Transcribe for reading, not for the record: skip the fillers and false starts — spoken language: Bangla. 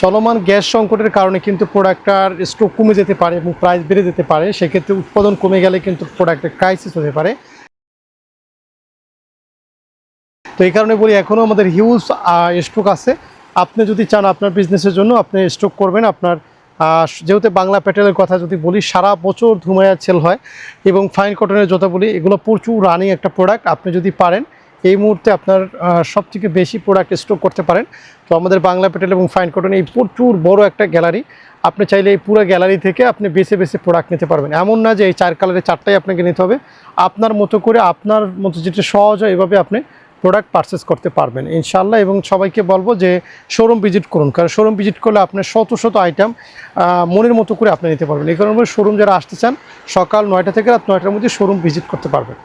চলমান গ্যাস সংকটের কারণে কিন্তু প্রোডাক্টটার স্টক কমে যেতে পারে এবং প্রাইস বেড়ে যেতে পারে। সেক্ষেত্রে উৎপাদন কমে গেলে কিন্তু প্রোডাক্টের ক্রাইসিস হতে পারে। তো এই কারণে বলি এখনও আমাদের হিউজ স্টক আছে। আপনি যদি চান আপনার বিজনেসের জন্য আপনি স্টক করবেন। আপনার যেহেতু বাংলা প্যাটেলের কথা যদি বলি, সারা বছর ধুমায়া সেল হয় এবং ফাইন কটনের জুতা বলি, এগুলো প্রচুর রানিং একটা প্রোডাক্ট। আপনি যদি পারেন এই মুহূর্তে আপনার সবথেকে বেশি প্রোডাক্ট স্টক করতে পারেন। তো আমাদের বাংলা প্যাটেল এবং ফাইন কটন এই প্রচুর বড় একটা গ্যালারি। আপনি চাইলে এই পুরো গ্যালারি থেকে আপনি বেছে বেছে প্রোডাক্ট নিতে পারবেন। এমন না যে এই 4 কালারের 4টাই আপনাকে নিতে হবে। আপনার মতো করে আপনার মতো যেটা সহজ হয় এভাবে আপনি প্রোডাক্ট পারচেস করতে পারবেন ইনশাআল্লাহ। এবং সবাইকে বলবো যে শোরুম ভিজিট করুন, কারণ শোরুম ভিজিট করলে আপনার শত শত আইটেম মনের মতো করে আপনি নিতে পারবেন। এই কারণে শোরুম যারা আসতে চান সকাল 9টা থেকে রাত 9টার মধ্যে শোরুম ভিজিট করতে পারবেন।